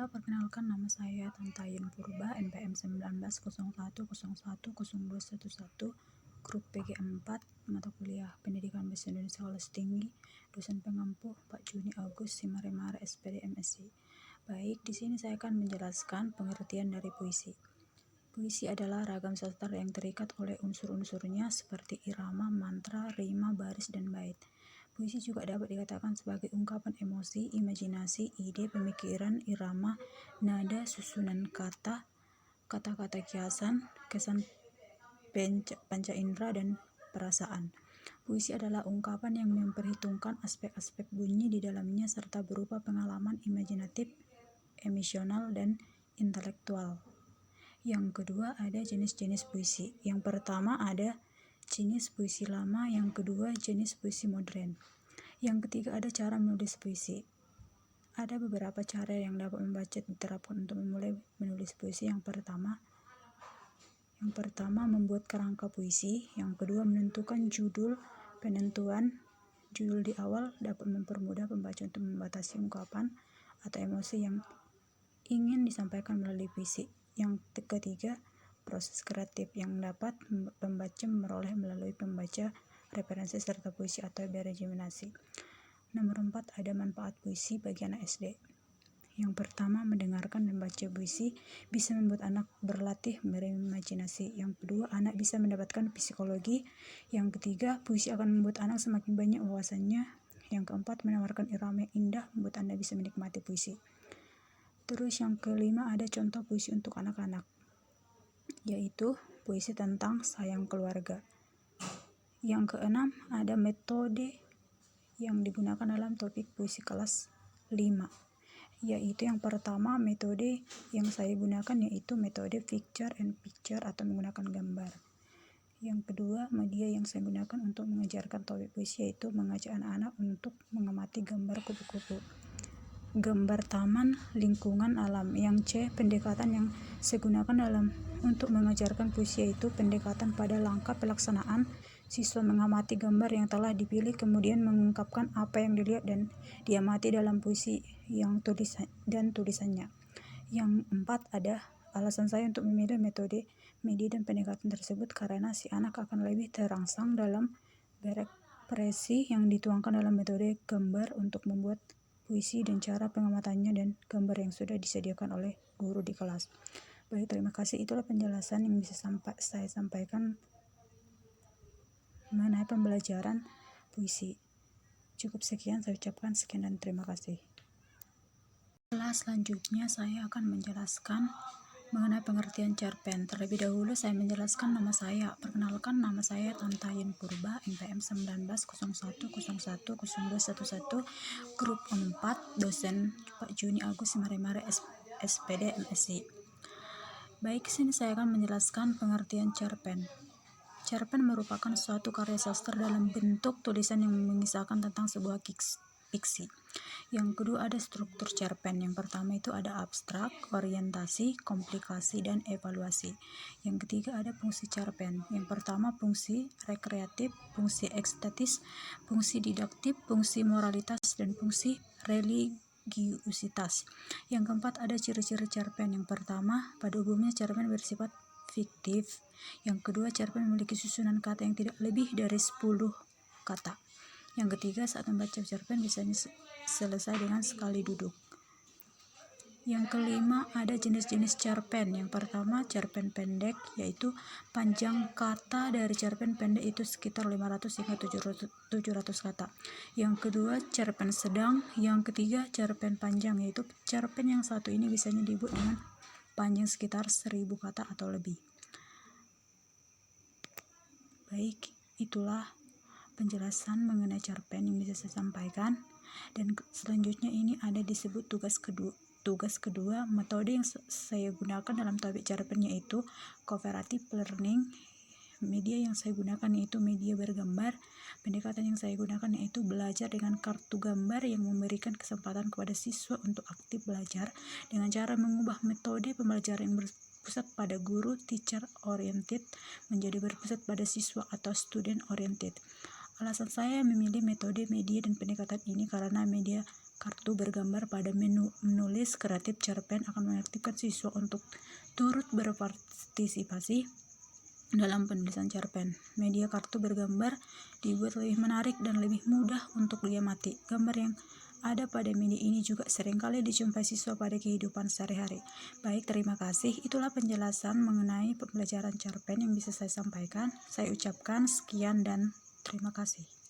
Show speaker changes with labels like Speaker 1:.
Speaker 1: perkenalkan nama saya Tantayun Purba, NPM 1901010211, grup PG4, mata kuliah Pendidikan Bahasa Indonesia Kelas Tinggi, dosen pengampu Pak Juni Agus Simaremare SPD MSI. Baik, di sini saya akan menjelaskan pengertian dari puisi. Puisi adalah ragam sastra yang terikat oleh unsur-unsurnya seperti irama, mantra, rima, baris, dan bait. Puisi juga dapat dikatakan sebagai ungkapan emosi, imajinasi, ide, pemikiran, irama, nada, susunan kata, kata-kata kiasan, kesan panca indera, dan perasaan. Puisi adalah ungkapan yang memperhitungkan aspek-aspek bunyi di dalamnya serta berupa pengalaman imajinatif, emosional, dan intelektual. Yang kedua, ada jenis-jenis puisi. Yang pertama ada jenis puisi lama, yang kedua jenis puisi modern. Yang ketiga ada cara menulis puisi. Ada beberapa cara yang dapat membaca diterapkan untuk memulai menulis puisi. Yang pertama membuat kerangka puisi. Yang kedua menentukan judul. Penentuan judul di awal dapat mempermudah pembaca untuk membatasi ungkapan atau emosi yang ingin disampaikan melalui puisi. Yang ketiga, proses kreatif yang dapat pembaca memperoleh melalui pembaca referensi serta puisi atau berimajinasi. Nomor 4, ada manfaat puisi bagi anak SD. Yang pertama, mendengarkan dan baca puisi bisa membuat anak berlatih berimajinasi. Yang kedua, anak bisa mendapatkan psikologi. Yang ketiga, puisi akan membuat anak semakin banyak wawasannya. Yang keempat, menawarkan irama yang indah membuat Anda bisa menikmati puisi. Terus yang kelima, ada contoh puisi untuk anak-anak, yaitu puisi tentang sayang keluarga. Yang keenam, ada metode yang digunakan dalam topik puisi kelas 5, yaitu yang pertama metode yang saya gunakan yaitu metode picture and picture atau menggunakan gambar. Yang kedua, media yang saya gunakan untuk mengajarkan topik puisi yaitu mengajak anak-anak untuk mengamati gambar kupu-kupu, gambar taman, lingkungan alam. Yang C, pendekatan yang saya gunakan dalam untuk mengajarkan puisi yaitu pendekatan pada langkah pelaksanaan. Siswa mengamati gambar yang telah dipilih kemudian mengungkapkan apa yang dilihat dan diamati dalam puisi yang tulisannya. Yang 4, ada alasan saya untuk memilih metode, media, dan pendekatan tersebut karena si anak akan lebih terangsang dalam berekspresi yang dituangkan dalam metode gambar untuk membuat puisi dan cara pengamatannya dan gambar yang sudah disediakan oleh guru di kelas. Baik, terima kasih. Itulah penjelasan yang bisa saya sampaikan mengenai pembelajaran puisi. Cukup sekian saya ucapkan, sekian dan terima kasih. Selanjutnya saya akan menjelaskan mengenai pengertian cerpen. Terlebih dahulu saya menjelaskan nama saya. Perkenalkan, nama saya Tantayun Purba, NPM 1901010211, grup 4, dosen Pak Juni Agus Simaremare SPD MSI. Baik, sini saya akan menjelaskan pengertian cerpen. Cerpen merupakan suatu karya sastra dalam bentuk tulisan yang mengisahkan tentang sebuah fiksi. Yang kedua, ada struktur cerpen. Yang pertama itu ada abstrak, orientasi, komplikasi, dan evaluasi. Yang ketiga ada fungsi cerpen. Yang pertama fungsi rekreatif, fungsi estetis, fungsi didaktif, fungsi moralitas, dan fungsi religiusitas. Yang keempat ada ciri-ciri cerpen. Yang pertama, pada umumnya cerpen bersifat fiktif. Yang kedua, cerpen memiliki susunan kata yang tidak lebih dari 10 kata. Yang ketiga, saat membaca cerpen biasanya selesai dengan sekali duduk. Yang kelima, ada jenis-jenis cerpen. Yang pertama, cerpen pendek, yaitu panjang kata dari cerpen pendek itu sekitar 500 hingga 700 kata. Yang kedua, cerpen sedang. Yang ketiga, cerpen panjang, yaitu cerpen yang satu ini biasanya dibuat dengan panjang sekitar 1000 kata atau lebih. Baik, itulah penjelasan mengenai cerpen yang bisa saya sampaikan. Dan selanjutnya ini ada disebut tugas kedua. Metode yang saya gunakan dalam topik cerpen yaitu cooperative learning. Media yang saya gunakan yaitu media bergambar. Pendekatan yang saya gunakan yaitu belajar dengan kartu gambar yang memberikan kesempatan kepada siswa untuk aktif belajar dengan cara mengubah metode pembelajaran yang berpusat pada guru teacher oriented menjadi berpusat pada siswa atau student oriented. Alasan saya memilih metode, media, dan pendekatan ini karena media kartu bergambar pada menu menulis kreatif, cerpen akan mengaktifkan siswa untuk turut berpartisipasi dalam penulisan cerpen. Media kartu bergambar dibuat lebih menarik dan lebih mudah untuk diamati. Gambar yang ada pada media ini juga seringkali dijumpai siswa pada kehidupan sehari-hari. Baik, terima kasih. Itulah penjelasan mengenai pembelajaran cerpen yang bisa saya sampaikan. Saya ucapkan sekian dan terima kasih.